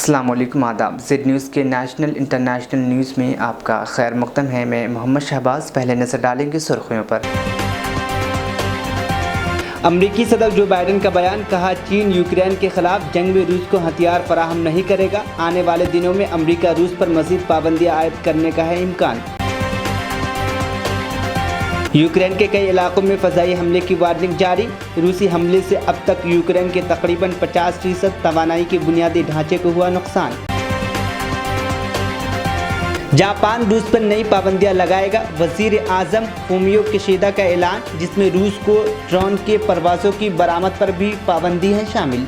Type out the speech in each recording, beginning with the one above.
अस्सलाम वालेकुम आदाब। ज़ेड न्यूज़ के नेशनल इंटरनेशनल न्यूज़ में आपका खैर मक़दम है। मैं मोहम्मद शहबाज। पहले नज़र डालेंगे सुर्खियों पर। अमरीकी सदर जो बाइडन का बयान, कहा चीन यूक्रेन के खिलाफ जंग में रूस को हथियार फराहम नहीं करेगा। आने वाले दिनों में अमरीका रूस पर मज़ीद पाबंदियाँ आयद करने का है इम्कान। यूक्रेन के कई इलाकों में फ़ज़ाई हमले की वार्निंग जारी। रूसी हमले से अब तक यूक्रेन के तकरीबन 50% तवानाई के बुनियादी ढांचे को हुआ नुकसान। जापान रूस पर नई पाबंदियां लगाएगा। वज़ीर आज़म फूमियो किशिदा का ऐलान, जिसमें रूस को ड्रोन के परवाज़ों की बरामद पर भी पाबंदी है शामिल।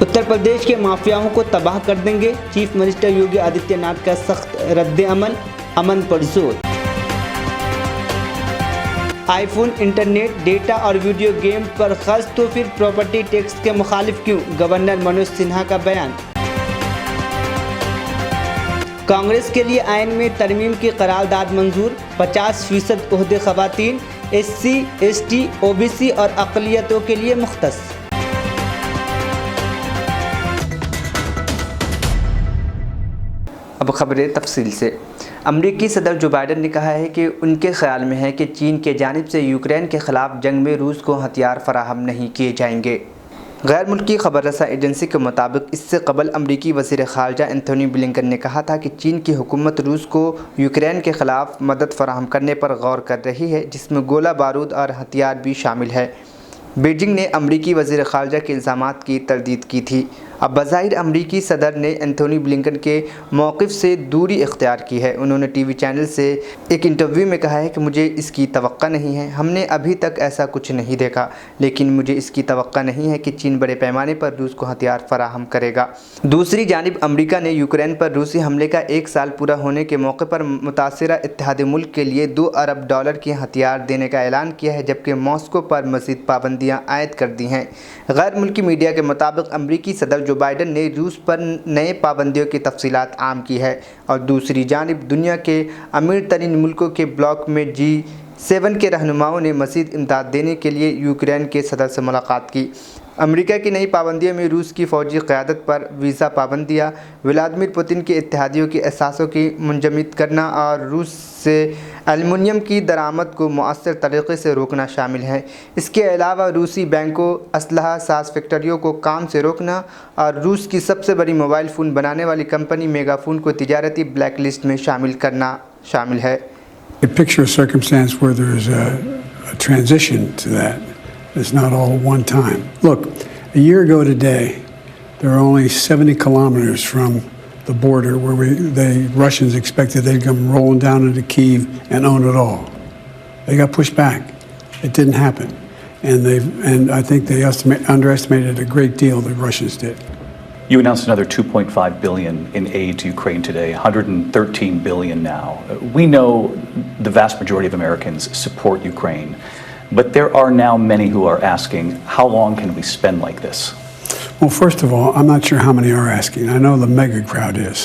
उत्तर प्रदेश के माफियाओं को तबाह कर देंगे, चीफ मिनिस्टर योगी आदित्यनाथ का सख्त रद्द अमन पर जोर। आईफोन, इंटरनेट, डेटा और वीडियो गेम पर खर्च तो फिर प्रॉपर्टी टैक्स के मुखालिफ क्यों? गवर्नर मनोज सिन्हा का बयान। कांग्रेस के लिए आइन में तरमीम की करारदाद मंजूर। 50% ओहदे खवातीन, SC, ST, OBC और अक़लियतों के लिए मुख्तस। अब खबरें तफसील से। अमरीकी सदर जो बाइडन ने कहा है कि उनके ख्याल में है कि चीन के जानिब से यूक्रेन के ख़िलाफ़ जंग में रूस को हथियार फराहम नहीं किए जाएंगे। गैर मुल्की खबर रसा एजेंसी के मुताबिक इससे कबल अमरीकी वज़ीर ख़ारजा एंथोनी ब्लिंकन ने कहा था कि चीन की हुकूमत रूस को यूक्रेन के ख़िलाफ़ मदद फराहम करने पर गौर कर रही है, जिसमें गोला बारूद और हथियार भी शामिल है। बीजिंग ने अमरीकी वज़ीर ख़ारजा के इल्ज़ामात की तरदीद की थी। अब बज़ाहिर अमरीकी सदर ने एंथोनी ब्लिंकन के मौक़िफ़ से दूरी इख्तियार की है। उन्होंने टीवी चैनल से एक इंटरव्यू में कहा है कि मुझे इसकी तवक्का नहीं है, हमने अभी तक ऐसा कुछ नहीं देखा, लेकिन मुझे इसकी तवक्का नहीं है कि चीन बड़े पैमाने पर रूस को हथियार फराहम करेगा। दूसरी जानिब अमरीका ने यूक्रेन पर रूसी हमले का 1 साल पूरा होने के मौके पर मुतासिरा इत्तेहादी मुल्क के लिए $2 अरब के हथियार देने का ऐलान किया है, जबकि मॉस्को पर मज़ीद पाबंदियाँ आयद कर दी हैं। गैर मुल्की मीडिया के मुताबिक अमरीकी सदर जो बाइडन ने रूस पर नए पाबंदियों की तफसीलात आम की है और दूसरी जानिब दुनिया के अमीर तरीन मुल्कों के ब्लॉक में G7 के रहनुमाओं ने मज़ीद इमदाद देने के लिए यूक्रेन के सदर से मुलाकात की। अमेरिका की नई पाबंदियों में रूस की फ़ौजी क़यादत पर वीज़ा पाबंदियाँ, व्लादिमीर पुतिन के इत्तेहादियों के एहसासों की मुंजमद करना और रूस से एल्युमिनियम की दरामद को मौसर तरीक़े से रोकना शामिल है। इसके अलावा रूसी बैंकों, असलहा साज फैक्ट्रियों को काम से रोकना और रूस की सबसे बड़ी मोबाइल फ़ोन बनाने वाली कंपनी मेगाफोन को तिजारती ब्लैक लिस्ट में शामिल करना शामिल है। It's not all one time. Look, a year ago today, there were only 70 kilometers from the border where the Russians expected they'd come rolling down into Kyiv and own it all. They got pushed back. It didn't happen. And I think they underestimated a great deal, the Russians did. You announced another $2.5 billion in aid to Ukraine today, $113 billion now. We know the vast majority of Americans support Ukraine. But there are now many who are asking, how long can we spend like this? Well, first of all, I'm not sure how many are asking. I know the mega crowd is.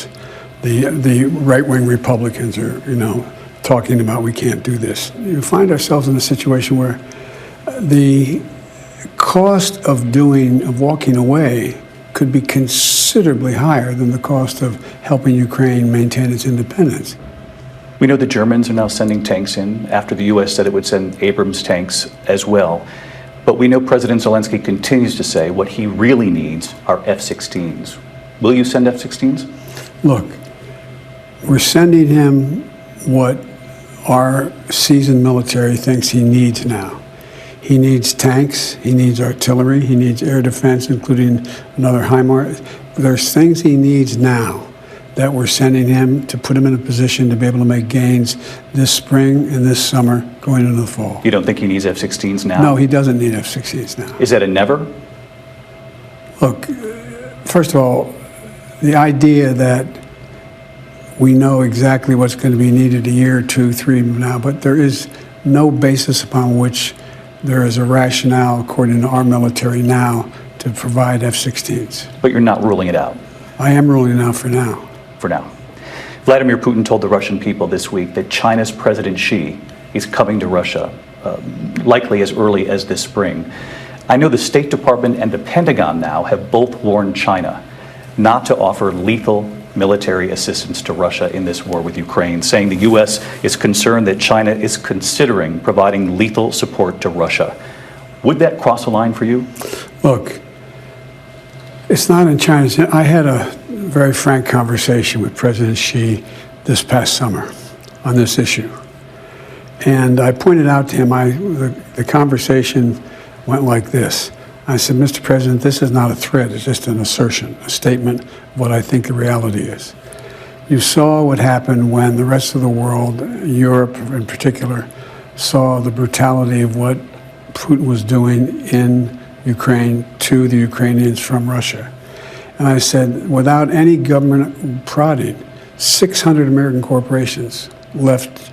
The right-wing Republicans are, talking about we can't do this. You find ourselves in a situation where the cost of walking away could be considerably higher than the cost of helping Ukraine maintain its independence. We know the Germans are now sending tanks in after the U.S. said it would send Abrams tanks as well. But we know President Zelensky continues to say what he really needs are F-16s. Will you send F-16s? Look, we're sending him what our seasoned military thinks he needs now. He needs tanks, he needs artillery, he needs air defense, including another HIMARS. There's things he needs now that we're sending him to put him in a position to be able to make gains this spring and this summer going into the fall. You don't think he needs F-16s now? No, he doesn't need F-16s now. Is that a never? Look, first of all, the idea that we know exactly what's going to be needed a year, 2, 3 from now, but there is no basis upon which there is a rationale, according to our military now, to provide F-16s. But you're not ruling it out? I am ruling it out for now. For now. Vladimir Putin told the Russian people this week that China's President Xi is coming to Russia, likely as early as this spring. I know the State Department and the Pentagon now have both warned China not to offer lethal military assistance to Russia in this war with Ukraine, saying the U.S. is concerned that China is considering providing lethal support to Russia. Would that cross a line for you? Look, it's not in China's. I had a very frank conversation with President Xi this past summer on this issue. And I pointed out to him, the conversation went like this. I said, Mr. President, this is not a threat, it's just an assertion, a statement of what I think the reality is. You saw what happened when the rest of the world, Europe in particular, saw the brutality of what Putin was doing in Ukraine to the Ukrainians from Russia. And I said, without any government prodding, 600 American corporations left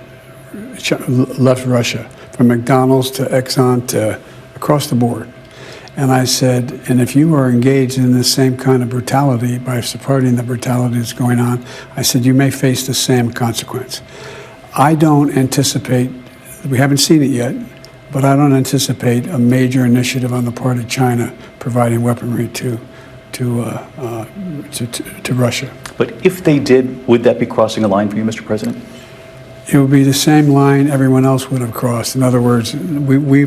Russia, from McDonald's to Exxon to across the board. And I said, and if you are engaged in the same kind of brutality by supporting the brutality that's going on, I said, you may face the same consequence. I don't anticipate, we haven't seen it yet, but I don't anticipate a major initiative on the part of China providing weaponry to Russia. But if they did, would that be crossing a line for you, Mr. President? It would be the same line everyone else would have crossed. In other words, we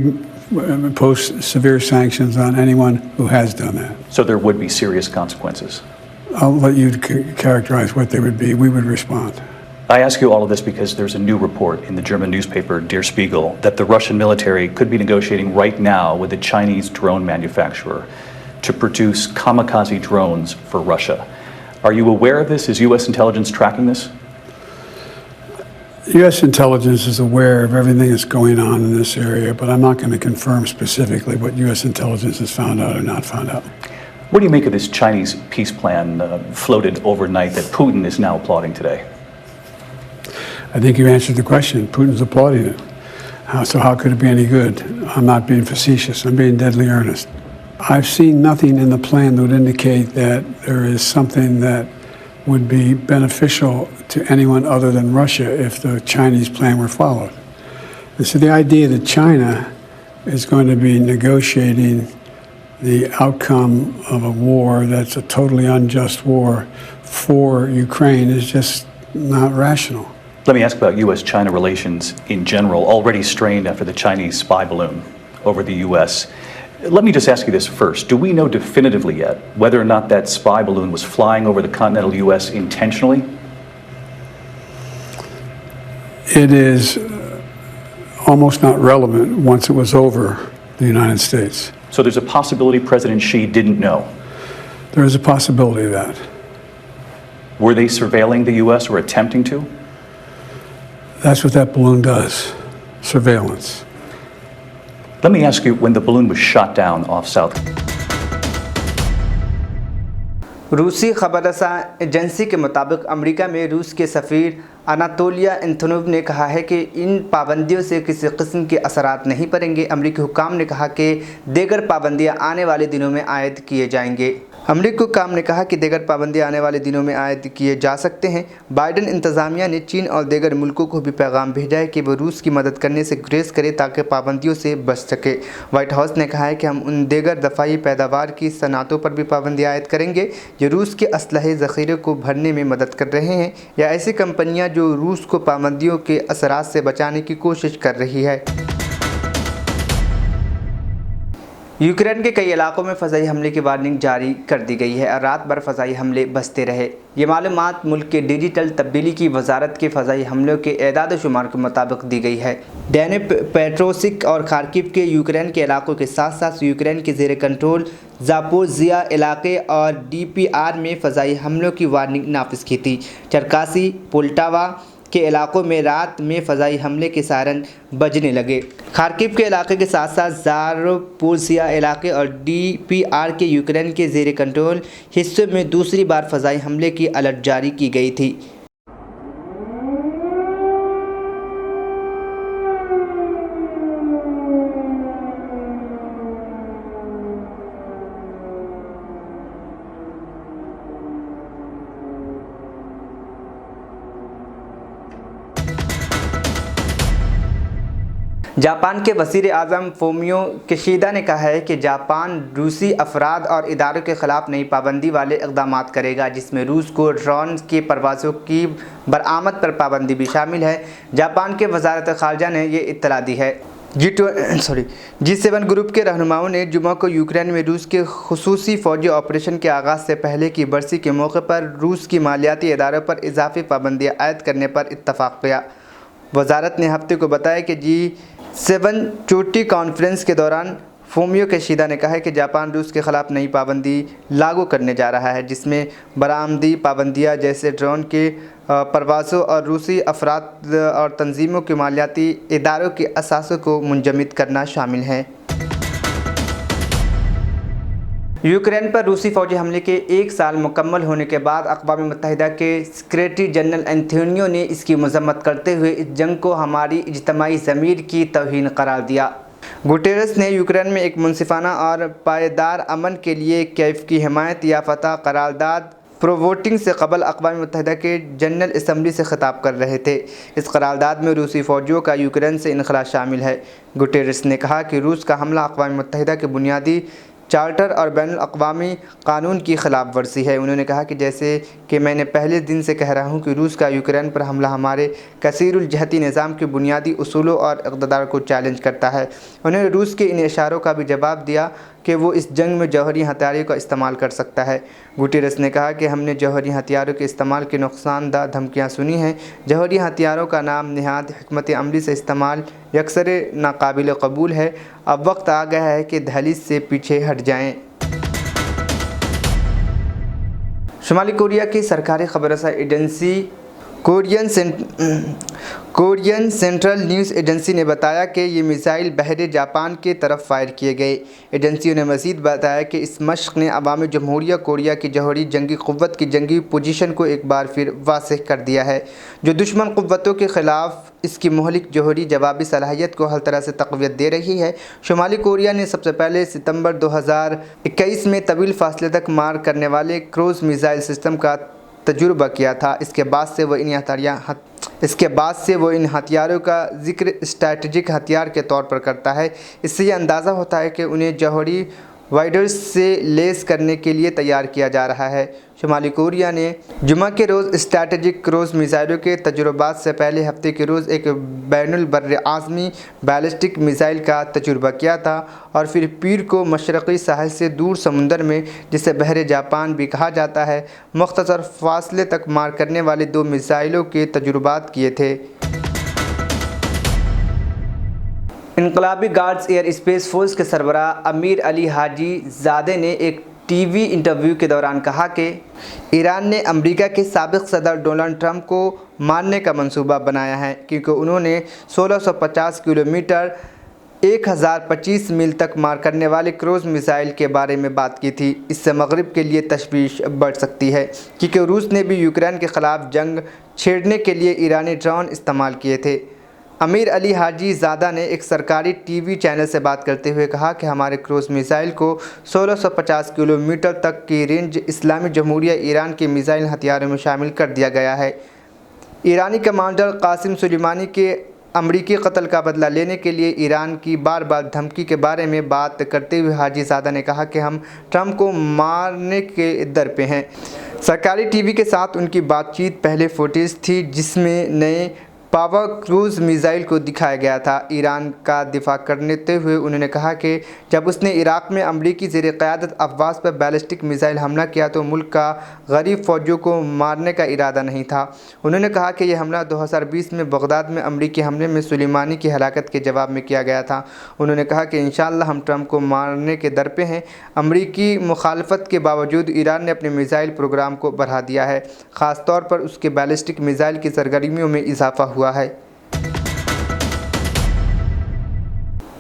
impose severe sanctions on anyone who has done that. So there would be serious consequences? I'll let you characterize what they would be. We would respond. I ask you all of this because there's a new report in the German newspaper Der Spiegel that the Russian military could be negotiating right now with a Chinese drone manufacturer to produce kamikaze drones for Russia. Are you aware of this? Is U.S. intelligence tracking this? U.S. intelligence is aware of everything that's going on in this area, but I'm not going to confirm specifically what U.S. intelligence has found out or not found out. What do you make of this Chinese peace plan floated overnight that Putin is now applauding today? I think you answered the question. Putin's applauding it. So how could it be any good? I'm not being facetious. I'm being deadly earnest. I've seen nothing in the plan that would indicate that there is something that would be beneficial to anyone other than Russia if the Chinese plan were followed. And so the idea that China is going to be negotiating the outcome of a war that's a totally unjust war for Ukraine is just not rational. Let me ask about U.S.-China relations in general, already strained after the Chinese spy balloon over the U.S. Let me just ask you this first. Do we know definitively yet whether or not that spy balloon was flying over the continental U.S. intentionally? It is almost not relevant once it was over the United States. So there's a possibility President Xi didn't know? There is a possibility of that. Were they surveilling the U.S. or attempting to? That's what that balloon does, surveillance. Let me ask you, when the balloon was shot down off South. रूसी खबररसा agency के मुताबिक America में रूस के सफ़ीर Anatolia एंथोनोव ने कहा है कि इन पाबंदियों से किसी किस्म के असरात नहीं पड़ेंगे। अमेरिकी हुक्काम ने कहा कि दीगर पाबंदियां आने वाले दिनों में आयद किए जाएंगे। अमेरिकी हुक्काम ने कहा कि दीगर पाबंदियां आने वाले दिनों में आयद किए जा सकते हैं। बाइडन इंतज़ामिया ने चीन और दीगर मुल्कों को भी पैगाम भेजा है कि वो रूस की मदद करने से गुरेज करे ताकि पाबंदियों से बच सके। वाइट हाउस ने कहा है कि हम उन दीगर दफ़ाई पैदावार की सनअतों पर भी पाबंदी आयद करेंगे जो रूस के असलहे ज़ख़ीरे को भरने में मदद कर रहे हैं या ऐसी कंपनियाँ जो रूस को पाबंदियों के असरात से बचाने की कोशिश कर रही है। यूक्रेन के कई इलाकों में फ़ज़ाई हमले की वार्निंग जारी कर दी गई है और रात भर फ़ज़ाई हमले बसते रहे। ये मालूमात मुल्क के डिजिटल तब्दीली की वजारत के फ़ज़ाई हमलों के एदाद शुमार के मुताबिक दी गई है। डेनेप्रोपेट्रोव्स्क और खार्किव के यूक्रेन के इलाकों के साथ साथ यूक्रेन के ज़ेर कंट्रोल ज़ापोरिज़िया इलाके और DPR में फ़ज़ाई हमलों की वार्निंग नाफिज की थी। चरकासी पोल्टावा के इलाकों में रात में फ़ज़ाई हमले के सायरन बजने लगे। खार्किव के इलाके के साथ साथ ज़ापोरिज़िया इलाके और DPR के यूक्रेन के ज़ेर कंट्रोल हिस्सों में दूसरी बार फ़ज़ाई हमले की अलर्ट जारी की गई थी। जापान के वज़ीर आज़म फूमियो किशिदा ने कहा है कि जापान रूसी अफराद और इदारों के ख़िलाफ़ नई पाबंदी वाले इक़दाम करेगा, जिसमें रूस को ड्रोन की परवाज़ों की बरामद पर पाबंदी भी शामिल है। जापान के वज़ारत ख़ारजा ने ये इत्तला दी है। G7 ग्रुप के रहनुमाओं ने जुमा को यूक्रेन में रूस के खुसूसी फ़ौजी ऑपरेशन के आगाज़ से पहले की बरसी के मौके पर रूस की मालियाती इदारों पर इजाफी पाबंदियाँ आयद करने पर इत्तफ़ाक़ किया। वजारत ने हफ्ते को बताया कि G7 चोटी कॉन्फ्रेंस के दौरान फूमियो किशिदा ने कहा कि जापान रूस के ख़िलाफ़ नई पाबंदी लागू करने जा रहा है, जिसमें बरामदी पाबंदियाँ जैसे ड्रोन के परवाज़ों और रूसी अफराद और तंजीमों के मालियाती इदारों के असासों को मुंजमद करना शामिल है। यूक्रेन पर रूसी फ़ौजी हमले के 1 साल मुकम्मल होने के बाद अक़वाम मुत्तहिदा के सेक्रेटरी जनरल एंथोनियो ने इसकी मज़म्मत करते हुए इस जंग को हमारी इज्तमाई ज़मीर की तौहीन करार दिया। गुटेरेस ने यूक्रेन में एक मुनसिफ़ाना और पायदार अमन के लिए कैफ की हिमायत याफ़ता करारदाद प्रोवोटिंग से कबल अक़वाम मुत्तहिदा के जनरल असम्बली से ख़िताब कर रहे थे। इस करारदाद में रूसी फ़ौजियों का यूक्रेन से इनखला शामिल है। गुटेरेस ने कहा कि रूस का हमला अक़वाम मुत्तहिदा के बुनियादी चार्टर और बैनुल-अक़वामी कानून की ख़िलाफ़ वर्जी है। उन्होंने कहा कि जैसे कि मैंने पहले दिन से कह रहा हूँ कि रूस का यूक्रेन पर हमला हमारे कसीरुल जहती निज़ाम के बुनियादी उसूलों और इक़्तिदार को चैलेंज करता है। उन्होंने रूस के इन इशारों का भी जवाब दिया कि वो इस जंग में जौहरी हथियारों का इस्तेमाल कर सकता है। गुटेरेस ने कहा कि हमने जौहरी हथियारों के इस्तेमाल की नुकसानदा धमकियाँ सुनी हैं। जौहरी हथियारों का नाम नहायत हिकमत अमली से इस्तेमाल यकसर नाकाबिल कबूल है। अब वक्त आ गया है कि दहलीज से पीछे हट जाएं। शुमाली कोरिया की सरकारी खबररसा agency Korean Central News Agency ने बताया कि ये मिसाइल बहरे जापान के तरफ फायर किए गए। एजेंसियों ने मज़ीद बताया कि इस मशक़ ने अवामी जमहूरिया कोरिया की जौहरी जंगी क़ुव्वत की जंगी पोजीशन को एक बार फिर वाज़ेह कर दिया है, जो दुश्मन क़ुव्वतों के ख़िलाफ़ इसकी मोहलिक जौहरी जवाबी सलाहियत को हर तरह से तक़वियत दे रही है। शुमाली कोरिया ने सबसे पहले सितंबर 2021 में तवील फासले तक मार करने वाले क्रूज़ मिसाइल सिस्टम का तजुर्बा किया था। इसके बाद से वो इन हथियारों का जिक्र स्ट्रैटेजिक हथियार के तौर पर करता है। इससे यह अंदाज़ा होता है कि उन्हें जौहरी वाइडर्स से लेस करने के लिए तैयार किया जा रहा है। शुमाली कोरिया ने जुमा के रोज़ स्ट्रैटेजिक क्रूज़ मिसाइलों के तजुर्बात से पहले हफ्ते के रोज़ एक बैनुल बर्र आज़मी बैलिस्टिक मिसाइल का तजुर्बा किया था और फिर पीर को मशरक़ी साहिल से दूर समुंदर में, जिसे बहरे जापान भी कहा जाता है, मुख्तसर फासले तक मार करने वाले 2 मिसाइलों के तजुर्बात किए थे। इनकलाबी गार्ड्स एयर स्पेस फोर्स के सरबराह अमीर अली हाजी ज़ादे ने एक टीवी इंटरव्यू के दौरान कहा कि ईरान ने अमेरिका के साबिक़ सदर डोनाल्ड ट्रंप को मारने का मंसूबा बनाया है, क्योंकि उन्होंने 1650 किलोमीटर 1025 मील तक मार करने वाले क्रूज़ मिसाइल के बारे में बात की थी। इससे मगरिब के लिए तशवीश बढ़ सकती है, क्योंकि रूस ने भी यूक्रेन के ख़िलाफ़ जंग छेड़ने के लिए ईरानी ड्रोन इस्तेमाल किए थे। अमीर अली हाजी ज़ादा ने एक सरकारी टीवी चैनल से बात करते हुए कहा कि हमारे क्रूज़ मिसाइल को 1650 किलोमीटर तक की रेंज इस्लामी जमहूरिया ईरान के मिसाइल हथियारों में शामिल कर दिया गया है। ईरानी कमांडर कासिम सुलेमानी के अमरीकी कत्ल का बदला लेने के लिए ईरान की बार बार धमकी के बारे में बात करते हुए हाजी ज़ादा ने कहा कि हम ट्रंप को मारने के दर पे हैं। सरकारी टीवी के साथ उनकी बातचीत पहले फुटेज थी, जिसमें नए पावर क्रूज़ मिसाइल को दिखाया गया था। ईरान का दिफा करते हुए उन्होंने कहा कि जब उसने इराक़ में अमरीकी ज़ेर क़यादत अफ़वाज पर बैलिस्टिक मिसाइल हमला किया तो मुल्क का गरीब फ़ौजियों को मारने का इरादा नहीं था। उन्होंने कहा कि यह हमला 2020 में बगदाद में अमरीकी हमले में सुलेमानी की हलाकत के जवाब में किया गया था। उन्होंने कहा कि इंशाअल्लाह हम ट्रंप को मारने के दर पे हैं। अमरीकी मुखालफत के बावजूद ईरान ने अपने मिसाइल प्रोग्राम को बढ़ा दिया है, ख़ास तौर पर उसके बैलिस्टिक मिसाइल की सरगर्मियों में इजाफा हुआ है।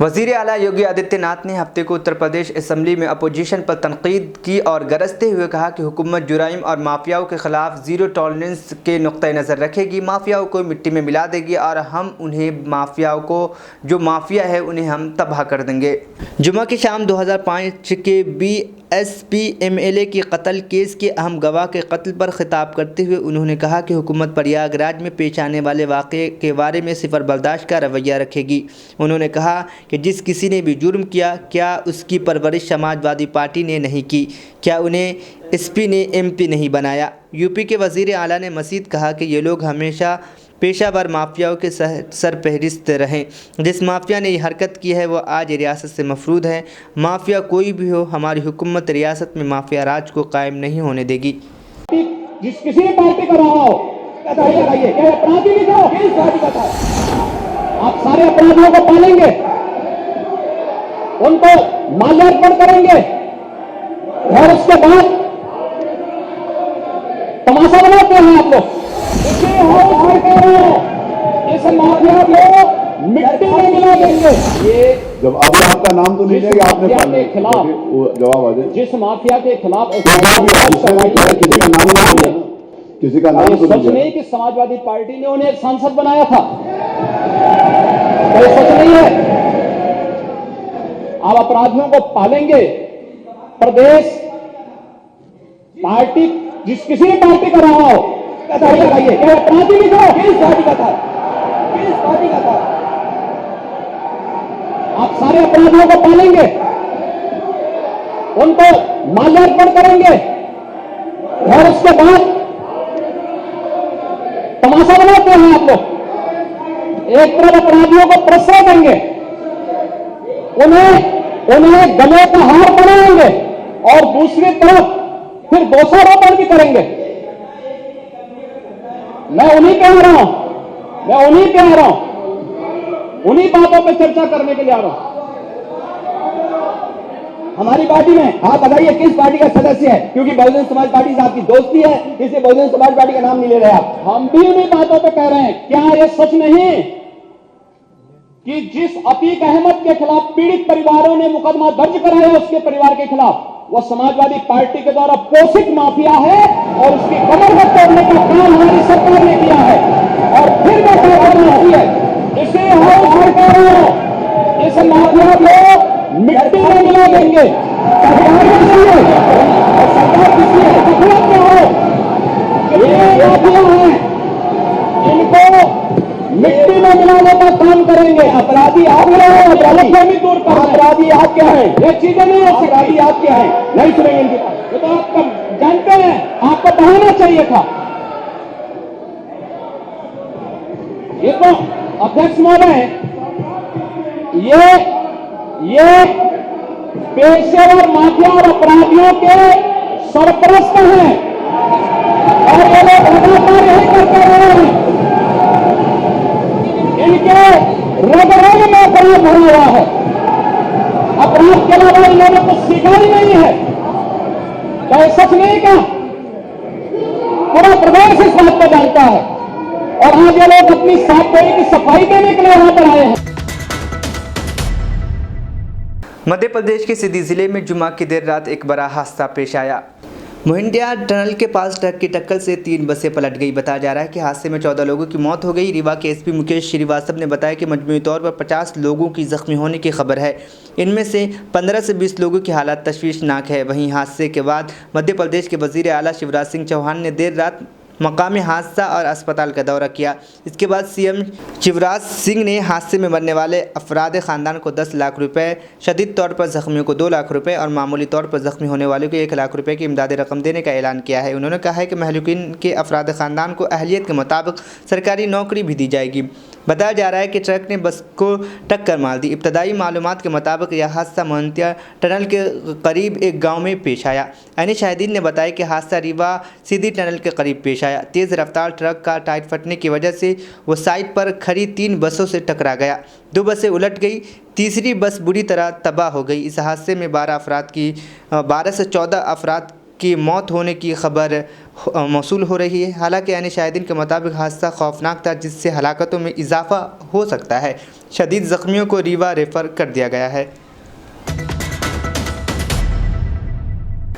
वज़ीर आला योगी आदित्यनाथ ने हफ्ते को उत्तर प्रदेश असम्बली में अपोजिशन पर तनकीद की और गरजते हुए कहा कि हुकूमत जुराइम और माफियाओं के ख़िलाफ़ ज़ीरो टॉलरेंस के नुक़्ते नज़र रखेगी, माफियाओं को मिट्टी में मिला देगी और हम उन्हें माफियाओं को, जो माफिया है, उन्हें हम तबाह कर देंगे। जुमा की शाम 2005 के एसपी एमएलए के कत्ल केस के अहम गवाह के कत्ल पर खिताब करते हुए उन्होंने कहा कि हुकूमत प्रयागराज में पेश आने वाले वाक़े के बारे में सिफर बर्दाश्त का रवैया रखेगी। उन्होंने कहा कि जिस किसी ने भी जुर्म किया, क्या उसकी परवरिश समाजवादी पार्टी ने नहीं की? क्या उन्हें एसपी ने एमपी नहीं बनाया? यूपी के वज़ीर आला ने मज़ीद कहा कि ये लोग हमेशा पेशावर माफियाओं के सरफहरिस्त रहें। जिस माफिया ने ये हरकत की है वो आज रियासत से मफरूद है। माफिया कोई भी हो, हमारी हुकूमत रियासत में माफिया राज को कायम नहीं होने देगी। जिस किसी ने पार्टी का रहा हो, क्या अपराधी नहीं था, किस पार्टी का था? आप सारे अपराधियों को पालेंगे, उनको माल्यार्पण करेंगे और उसके बाद तमाशा बनाते हैं आप लोग। इस माफिया को मिट्टी में मिला देंगे। ये जब आपका नाम तो नहीं लेंगे, आपने के खिलाफ जवाब आ जाए। जिस माफिया के खिलाफ किसी का नाम नहीं है, किसी का नाम तो सच नहीं कि समाजवादी पार्टी ने उन्हें एक सांसद बनाया था, कोई सच नहीं है। आप अपराधियों को पालेंगे। प्रदेश पार्टी जिस किसी ने पार्टी का रहा हो, क्या अपराधी नहीं था, किस पार्टी का था, किस पार्टी का था? आप सारे अपराधियों को पालेंगे, उनको माल्यार्पण करेंगे और उसके बाद तमाशा बनाते हैं आप लोग। एक तरफ अपराधियों को प्रश्रय देंगे, उन्हें गले का हार बनाएंगे और दूसरी तरफ फिर दोषारोपण भी करेंगे। मैं उन्हीं पे आ रहा हूं, उन्हीं बातों पे चर्चा करने के लिए आ रहा हूं। हमारी पार्टी में आप बताइए किस पार्टी का सदस्य है? क्योंकि बहुजन समाज पार्टी से आपकी दोस्ती है, इसलिए बहुजन समाज पार्टी का नाम नहीं ले रहे आप। हम भी उन्हीं बातों पे कह रहे हैं। क्या यह सच नहीं कि जिस अतीक अहमद के खिलाफ पीड़ित परिवारों ने मुकदमा दर्ज कराया उसके परिवार के खिलाफ, वह समाजवादी पार्टी के द्वारा पोषित माफिया है और उसकी कमर को तोड़ने का काम हमारी सरकार ने किया है। और फिर वो माफिया है, इसे इस माफिया को मिट्टी में मिला देंगे। सरकार किसी है, हुकूमत में हो, ये माफिया है, इनको मिट्टी में मिलाने का काम करेंगे। अपराधी आप हैं, गलतफहमी दूर कर। अपराधी आप क्या है? ये चीजें नहीं है। अपराधी आप क्या है? नहीं सुनेंगे इनकी बात। ये तो आप जानते हैं, आपको बताना चाहिए था। ये तो अध्यक्ष महोदय, ये पेशेवर माफिया और अपराधियों के सरपरस्त हैं और ये लोग लगातार यही करते रहे हैं। इनके रग में अपराध भरा हुआ है। अपराध के अलावा इन लोगों को सीखा ही नहीं है। क्या सच नहीं का? पूरा प्रदेश इस बात को जानता है और आज ये लोग अपनी साफ गोली की सफाई देने के लिए यहां पर आए हैं। मध्य प्रदेश के सिद्धि जिले में जुमा की देर रात एक बड़ा हादसा पेश आया। मोहिंडिया टनल के पास ट्रक की टक्कर से 3 बसें पलट गई। बताया जा रहा है कि हादसे में 14 लोगों की मौत हो गई। रीवा के एसपी मुकेश श्रीवास्तव ने बताया कि मजमूई तौर पर 50 लोगों की जख्मी होने की खबर है। इनमें से 15 से 20 लोगों की हालत तशवीशनाक है। वहीं हादसे के बाद मध्य प्रदेश के वज़ीर आला शिवराज सिंह चौहान ने देर रात मकामी हादसा और अस्पताल का दौरा किया। इसके बाद सीएम शिवराज सिंह ने हादसे में मरने वाले अफराद ख़ानदान को 10 लाख रुपए, शदीद तौर पर ज़ख्मियों को 2 लाख रुपए और मामूली तौर पर ज़ख्मी होने वालों को 1 लाख रुपए की इमदादी रकम देने का ऐलान किया है। उन्होंने कहा है कि महलूकीन के अफराद ख़ानदान को अहलियत के मुताबिक सरकारी नौकरी भी दी जाएगी। बताया जा रहा है कि ट्रक ने बस को टक्कर मार दी। इब्तदाई मालूमात के मुताबिक यह हादसा मोहंतिया टनल के करीब एक गांव में पेश आया। अन्य शाहिदीन ने बताया कि हादसा रीवा सीधी टनल के करीब पेश आया। तेज़ रफ्तार ट्रक का टायर फटने की वजह से वो साइड पर खड़ी 3 बसों से टकरा गया। 2 बसें उलट गई, तीसरी बस बुरी तरह तबाह हो गई। इस हादसे में 12 से 14 अफराद की मौत होने की खबर मौसूल हो रही है। हालांकि अन्य शाहिदीन के मुताबिक हादसा खौफनाक था, जिससे हलाकतों में इजाफा हो सकता है। शदीद ज़ख्मियों को रीवा रेफर कर दिया गया है।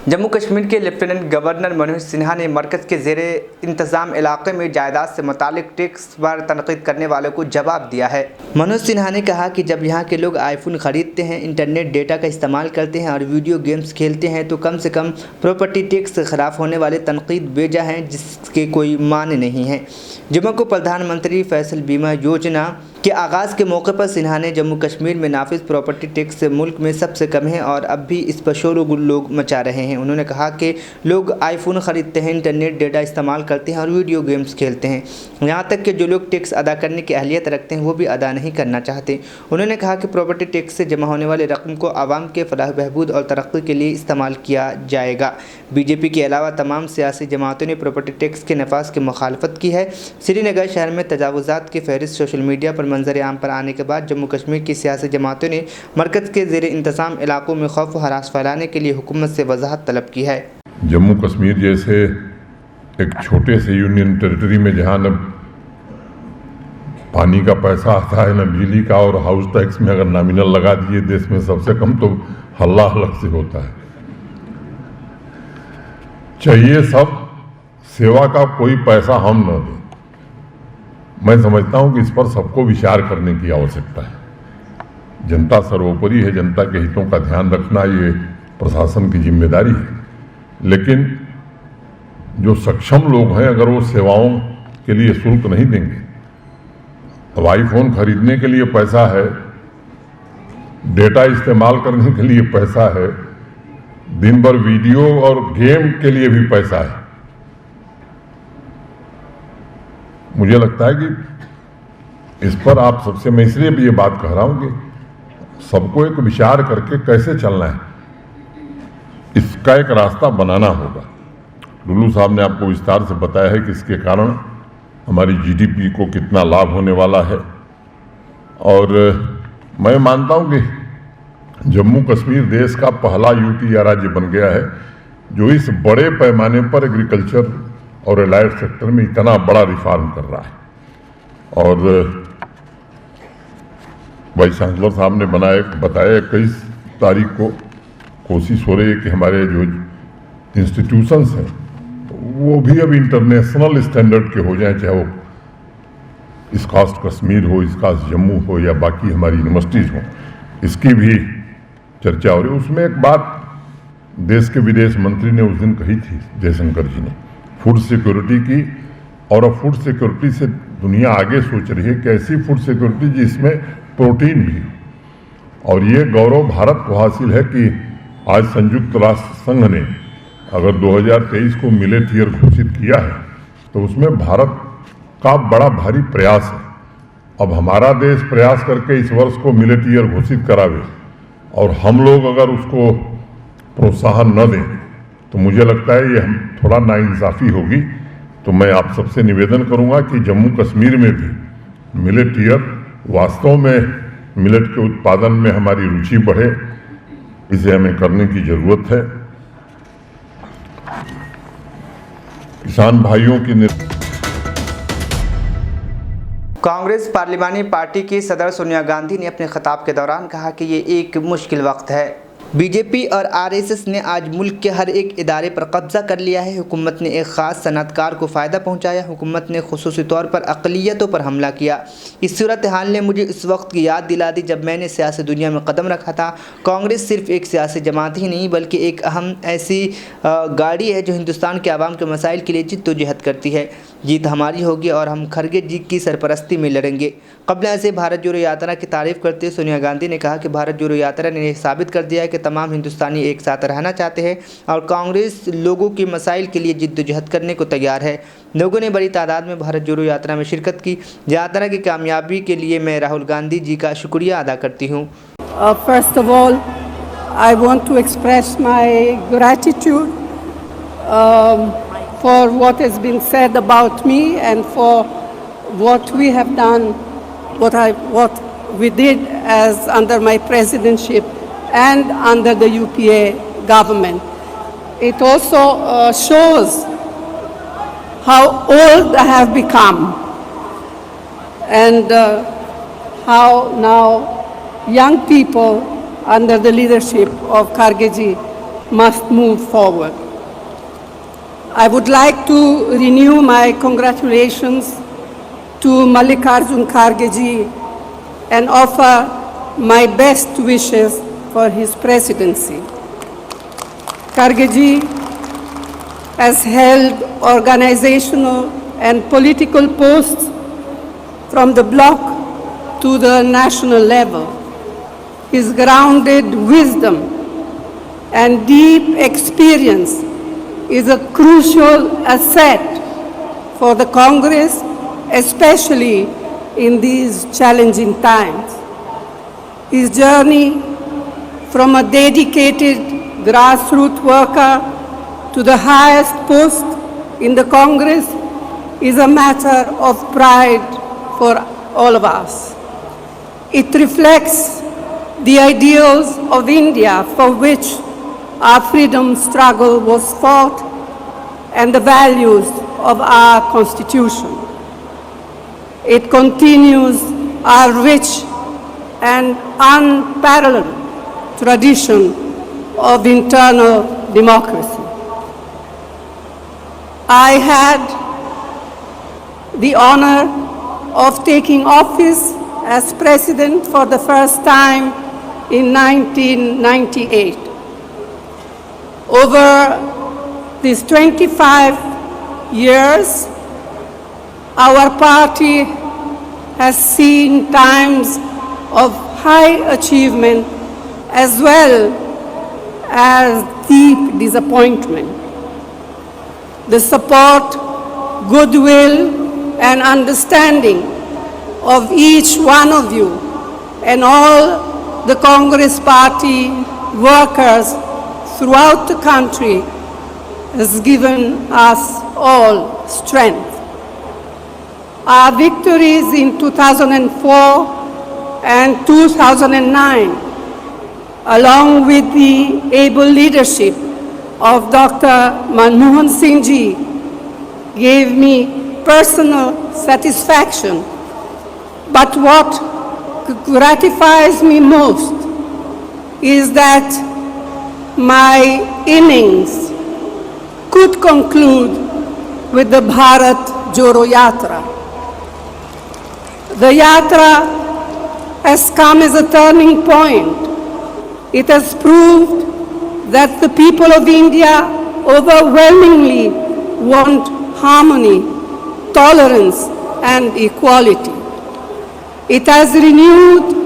जम्मू कश्मीर के लेफ्टिनेंट गवर्नर मनोज सिन्हा ने मरकज़ के ज़ेरे इंतज़ाम इलाके में जायदाद से मुतालिक टैक्स पर तनकीद करने वालों को जवाब दिया है। मनोज सिन्हा ने कहा कि जब यहाँ के लोग आईफोन ख़रीदते हैं, इंटरनेट डेटा का इस्तेमाल करते हैं और वीडियो गेम्स खेलते हैं तो कम से कम प्रॉपर्टी टैक्स के खिलाफ होने वाले तनकीद बेजा हैं, जिसके कोई माने नहीं है। जुम्मे को प्रधानमंत्री फसल बीमा योजना के आगाज़ के मौके पर सिन्हा ने जम्मू कश्मीर में नाफिज प्रॉपर्टी टैक्स से मुल्क में सबसे कम है और अब भी इस पर शोर लोग मचा रहे हैं। उन्होंने कहा कि लोग आईफोन ख़रीदते हैं, इंटरनेट डेटा इस्तेमाल करते हैं और वीडियो गेम्स खेलते हैं, यहाँ तक कि जो लोग टैक्स अदा करने की अहलियत रखते हैं वो भी अदा नहीं करना चाहते। उन्होंने कहा कि प्रॉपर्टी टैक्स से जमा होने वाली रकम को आवाम के फलाह बहबूद और तरक्की के लिए इस्तेमाल किया जाएगा। बीजेपी के अलावा तमाम सियासी जमातों ने प्रॉपर्टी टैक्स के नफाज की मुखालफत की है। श्रीनगर शहर में तजावुज़ात की फहरिस्त सोशल मीडिया पर मंजर आम पर आने के बाद जम्मू कश्मीर की सियासी जमातों ने मरकज़ के ज़ेरे इंतज़ाम इलाकों में खौफ व हरास फैलाने के लिए हुकूमत से वजाहत तलब की है। जम्मू कश्मीर जैसे एक छोटे से यूनियन टेरिटरी में जहाँ न पानी का पैसा आता है न बिजली का, और हाउस टैक्स में अगर नॉमिनल लगा दिए देश में सबसे कम तो हल्ला अलग से होता है। चाहिए सब सेवा का कोई पैसा हम न दें। मैं समझता हूं कि इस पर सबको विचार करने की आवश्यकता है। जनता सर्वोपरि है, जनता के हितों का ध्यान रखना ये प्रशासन की जिम्मेदारी है। लेकिन जो सक्षम लोग हैं अगर वो सेवाओं के लिए शुल्क नहीं देंगे, अब आईफोन खरीदने के लिए पैसा है, डेटा इस्तेमाल करने के लिए पैसा है, दिन भर वीडियो और गेम के लिए भी पैसा है। मुझे लगता है कि इस पर आप सबसे, मैं इसलिए भी ये बात कह रहा हूं कि सबको एक विचार करके कैसे चलना है, इसका एक रास्ता बनाना होगा। लुल्लू साहब ने आपको विस्तार से बताया है कि इसके कारण हमारी जीडीपी को कितना लाभ होने वाला है। और मैं मानता हूं कि जम्मू कश्मीर देश का पहला यूटी राज्य बन गया है जो इस बड़े पैमाने पर एग्रीकल्चर और एलाइड सेक्टर में इतना बड़ा रिफॉर्म कर रहा है। और वाइस चांसलर साहब ने बताया 21 तारीख को कोशिश हो रही है कि हमारे जो इंस्टीट्यूशंस हैं वो भी अब इंटरनेशनल स्टैंडर्ड के हो जाएं, चाहे वो इसकास्ट कश्मीर हो, इसकास्ट जम्मू हो या बाकी हमारी यूनिवर्सिटीज़ हों, इसकी भी चर्चा हो रही है। उसमें एक बात देश के विदेश मंत्री ने उस दिन कही थी, जयशंकर जी ने, फूड सिक्योरिटी की। और अब फूड सिक्योरिटी से दुनिया आगे सोच रही है कि ऐसी फूड सिक्योरिटी जिसमें प्रोटीन भी हो। और ये गौरव भारत को हासिल है कि आज संयुक्त राष्ट्र संघ ने अगर 2023 को मिलेट ईयर घोषित किया है तो उसमें भारत का बड़ा भारी प्रयास है। अब हमारा देश प्रयास करके इस वर्ष को मिलेट ईयर घोषित करावे और हम लोग अगर उसको प्रोत्साहन न दें तो मुझे लगता है ये हम थोड़ा नाइंसाफ़ी होगी। तो मैं आप सबसे निवेदन करूंगा कि जम्मू कश्मीर में भी मिलेट ईयर, वास्तव में मिलेट के उत्पादन में हमारी रुचि बढ़े, इसे हमें करने की ज़रूरत है। किसान भाइयों की कांग्रेस पार्लिमानी पार्टी की सदर सोनिया गांधी ने अपने खिताब के दौरान कहा कि ये एक मुश्किल वक्त है। बीजेपी और आरएसएस ने आज मुल्क के हर एक इदारे पर कब्जा कर लिया है। हुकूमत ने एक ख़ास सनअतकार को फ़ायदा पहुंचाया। हुकूमत ने खुसूसी तौर पर अक़लियतों पर हमला किया। इस सूरत हाल ने मुझे इस वक्त की याद दिला दी जब मैंने सियासी दुनिया में कदम रखा था। कांग्रेस सिर्फ एक सियासी जमात ही नहीं बल्कि एक अहम ऐसी गाड़ी है जो हिंदुस्तान के आवाम के मसाइल के लिए जिद्दोजहद करती है। जीत हमारी होगी और हम खरगे जी की सरपरस्ती में लड़ेंगे। कबल ऐसे भारत जोड़ो यात्रा की तारीफ़ करते हुए सोनिया गांधी ने कहा कि भारत जोड़ो यात्रा ने यह साबित कर दिया है कि तमाम हिंदुस्तानी एक साथ रहना चाहते हैं और कांग्रेस लोगों के मसाइल के लिए जिद्दोजहद करने को तैयार है। लोगों ने बड़ी तादाद में भारत जोड़ो यात्रा में शिरकत की। यात्रा की कामयाबी के लिए मैं राहुल गांधी जी का शुक्रिया अदा करती हूँ। First of all, I want to express my gratitude for what has been said about me and for what we have done, what we did as under my presidency and under the UPA government. It also shows how old I have become and how now young people under the leadership of Kharge ji must move forward. I would like to renew my congratulations to Mallikarjun Kharge ji and offer my best wishes for his presidency. Kharge ji has held organizational and political posts from the bloc to the national level. His grounded wisdom and deep experience is a crucial asset for the Congress, especially in these challenging times. His journey from a dedicated grassroots worker to the highest post in the Congress is a matter of pride for all of us. It reflects the ideals of India for which our freedom struggle was fought and the values of our Constitution. It continues our rich and unparalleled tradition of internal democracy. I had the honor of taking office as president for the first time in 1998. Over these 25 years, our party has seen times of high achievement as well as deep disappointment. The support, goodwill, and understanding of each one of you and all the Congress Party workers throughout the country has given us all strength. Our victories in 2004 and 2009, along with the able leadership of Dr. Manmohan Singh ji, gave me personal satisfaction. But what gratifies me most is that my innings could conclude with the Bharat Joro Yatra. The Yatra has come as a turning point. It has proved that the people of India overwhelmingly want harmony, tolerance, and equality. It has renewed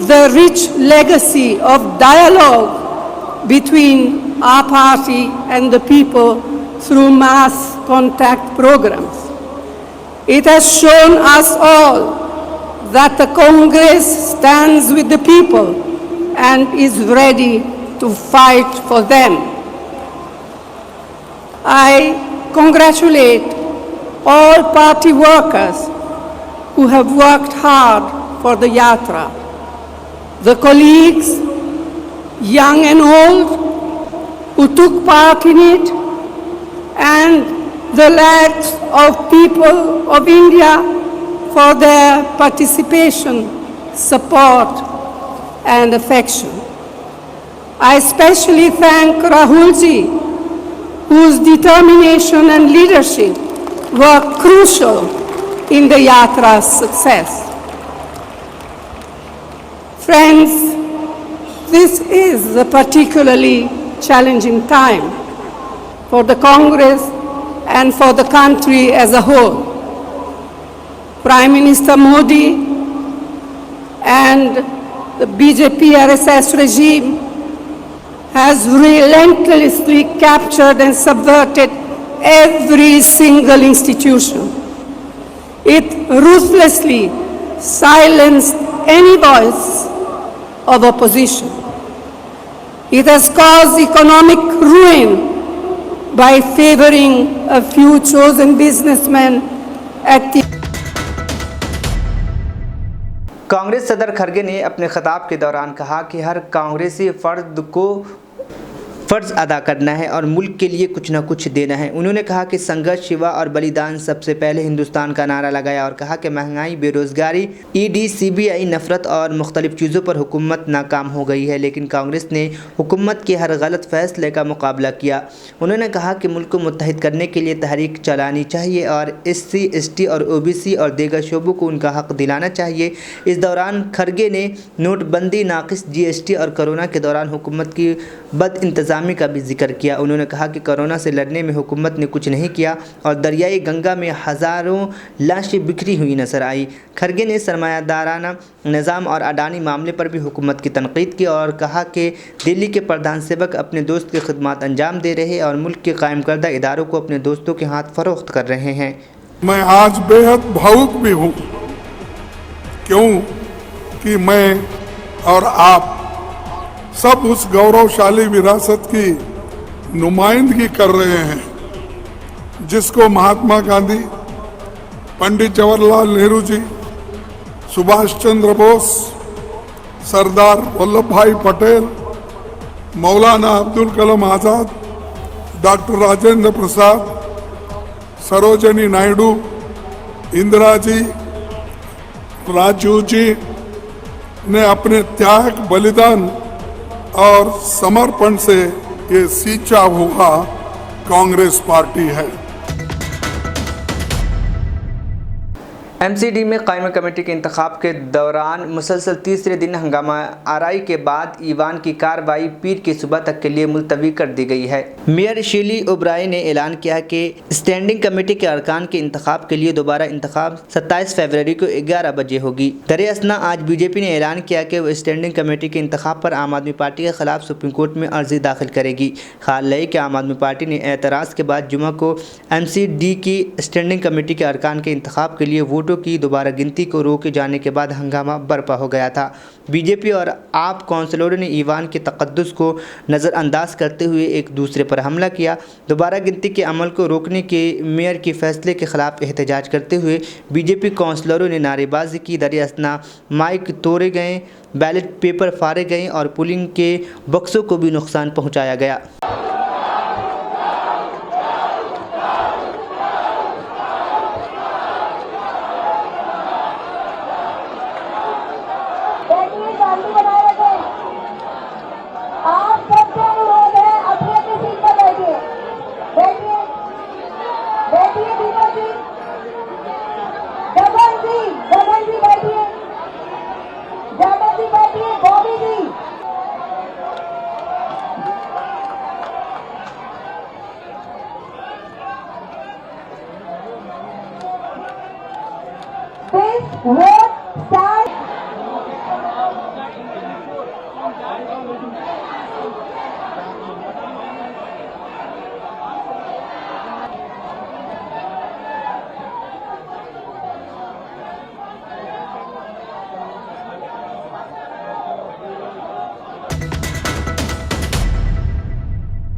the rich legacy of dialogue between our party and the people through mass contact programs. It has shown us all that the Congress stands with the people and is ready to fight for them. I congratulate all party workers who have worked hard for the Yatra, the colleagues, young and old, who took part in it, and the lakhs of people of India for their participation, support, and affection. I especially thank Rahul ji, whose determination and leadership were crucial in the Yatra's success. Friends, this is a particularly challenging time for the Congress and for the country as a whole. Prime Minister Modi and the BJP RSS regime has relentlessly captured and subverted every single institution. It ruthlessly silenced any voice of opposition. It has caused economic ruin by favoring a few chosen businessmen at the Congress सदर खरगे ने अपने खिताब के दौरान कहा कि हर कांग्रेसी फर्द को फ़र्ज़ अदा करना है और मुल्क के लिए कुछ न कुछ देना है। उन्होंने कहा कि संघर्ष, सेवा और बलिदान सबसे पहले हिंदुस्तान का नारा लगाया और कहा कि महंगाई, बेरोज़गारी, ईडी, सीबीआई, नफ़रत और मुख्तलिफ़ चीज़ों पर हुकूमत नाकाम हो गई है, लेकिन कांग्रेस ने हुकूमत के हर गलत फ़ैसले का मुकाबला किया। उन्होंने कहा कि मुल्क को मुत्तहिद करने के लिए तहरीक चलानी चाहिए और SC, ST और OBC और दीगर शोबों को उनका हक़ दिलाना चाहिए। इस दौरान खरगे ने नोटबंदी, नाक़िस GST और कोरोना के दौरान हुकूमत की बद इंतज़ामी का भी जिक्र किया। उन्होंने कहा कि कोरोना से लड़ने में हुकूमत ने कुछ नहीं किया और दरियाई गंगा में हज़ारों लाशें बिखरी हुई नजर आई। खरगे ने सरमायादाराना निज़ाम और अडानी मामले पर भी हुकूमत की तनकीद की और कहा कि दिल्ली के प्रधान सेवक अपने दोस्त की खिदमत अंजाम दे रहे और मुल्क के कायम करदा इदारों को अपने दोस्तों के हाथ फरोख्त कर रहे हैं। मैं आज बेहद भावुक भी हूँ, क्यों कि मैं और आप सब उस गौरवशाली विरासत की नुमाइंदगी कर रहे हैं जिसको महात्मा गांधी, पंडित जवाहरलाल नेहरू जी, सुभाष चंद्र बोस, सरदार वल्लभ भाई पटेल, मौलाना अब्दुल कलाम आज़ाद, डॉक्टर राजेंद्र प्रसाद, सरोजिनी नायडू, इंदिरा जी, राजीव जी ने अपने त्याग, बलिदान और समर्पण से ये सींचा हुआ कांग्रेस पार्टी है। MCD में कायमी कमेटी के इंतखाब के दौरान मुसलसल तीसरे दिन हंगामा आराई के बाद ईवान की कार्रवाई पीर की सुबह तक के लिए मुलतवी कर दी गई है। मेयर शीली ओब्राई ने ऐलान किया कि स्टैंडिंग कमेटी के अरकान के इंतखाब के लिए दोबारा इंतखाब 27 फरवरी को 11 बजे होगी। दरअसल आज बीजेपी ने ऐलान किया कि वो स्टैंडिंग कमेटी के इंतखाब पर आम आदमी पार्टी के खिलाफ सुप्रीम कोर्ट में अर्जी दाखिल करेगी। ख्याल है कि आम आदमी पार्टी ने एतराज़ के बाद जुमा को MCD की स्टैंडिंग कमेटी के अरकान के इंतखाब के लिए वोटों की दोबारा गिनती को रोके जाने के बाद हंगामा बर्पा हो गया था। बीजेपी और आप काउंसिलरों ने ईवान के तकद्दुस को नज़रअंदाज करते हुए एक दूसरे पर हमला किया। दोबारा गिनती के अमल को रोकने के मेयर के फैसले के खिलाफ एहतजाज करते हुए बीजेपी काउंसिलरों ने नारेबाजी की। दरअसल माइक तोड़े गए, बैलेट पेपर फाड़े गए और पोलिंग के बक्सों को भी नुकसान पहुँचाया गया।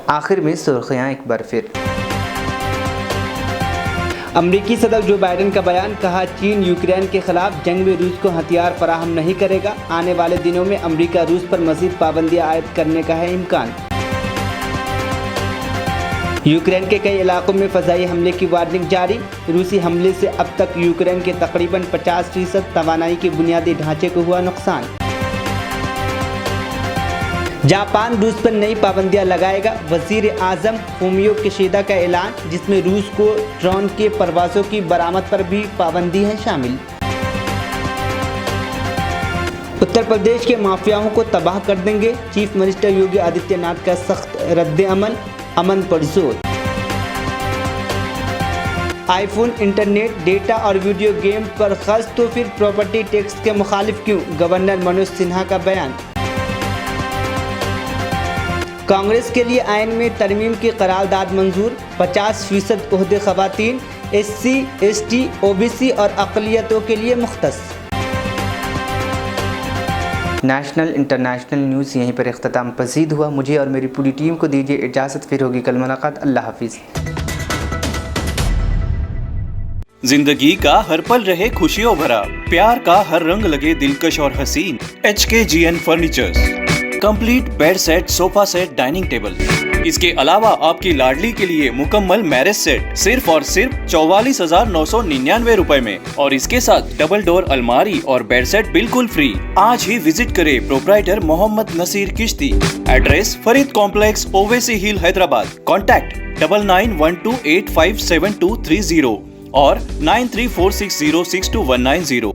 आखिर में सुर्खियां एक बार फिर। अमरीकी सदर जो बाइडेन का बयान, कहा चीन यूक्रेन के खिलाफ जंग में रूस को हथियार फराहम नहीं करेगा। आने वाले दिनों में अमरीका रूस पर मज़ीद पाबंदियां आयद करने का है इम्कान। यूक्रेन के कई इलाकों में फ़ज़ाई हमले की वार्निंग जारी। रूसी हमले से अब तक यूक्रेन के तकरीबन 50% तवानाई के बुनियादी ढांचे को हुआ नुकसान। जापान रूस पर नई पाबंदियां लगाएगा। वज़ीर आज़म फूमियो किशिदा का ऐलान, जिसमें रूस को ड्रोन के परवाज़ों की बरामद पर भी पाबंदी है शामिल। उत्तर प्रदेश के माफियाओं को तबाह कर देंगे, चीफ मिनिस्टर योगी आदित्यनाथ का सख्त रद्द अमन पर जोर। आईफोन, इंटरनेट, डेटा और वीडियो गेम पर खर्च तो फिर प्रॉपर्टी टैक्स के मुखालिफ क्यों? गवर्नर मनोज सिन्हा का बयान। कांग्रेस के लिए आइन में तरमीम की करारदाद मंजूर। 50% ओहदे खवातीन, SC, ST, OBC और अक़लियतों के लिए मुख्तस। नेशनल इंटरनेशनल न्यूज़ यहीं पर इख्तिताम पसीद हुआ। मुझे और मेरी पूरी टीम को दीजिए इजाज़त, फिर होगी कल मुलाकात। अल्लाह हाफिज़। जिंदगी का हर पल रहे खुशियों भरा, प्यार का हर रंग लगे दिलकश और हसीन। HKGN furnitures. Complete bed set, sofa set, dining table. इसके अलावा आपकी लाडली के लिए मुकम्मल मैरिज सेट सिर्फ और सिर्फ 44,999 रुपए में, और इसके साथ डबल डोर अलमारी और बेड सेट बिल्कुल फ्री। आज ही विजिट करें proprietor Mohammad Nasir Chishti. Address Farid complex, Owaisi hill, Hyderabad. Contact 9912857230 और 9346062190।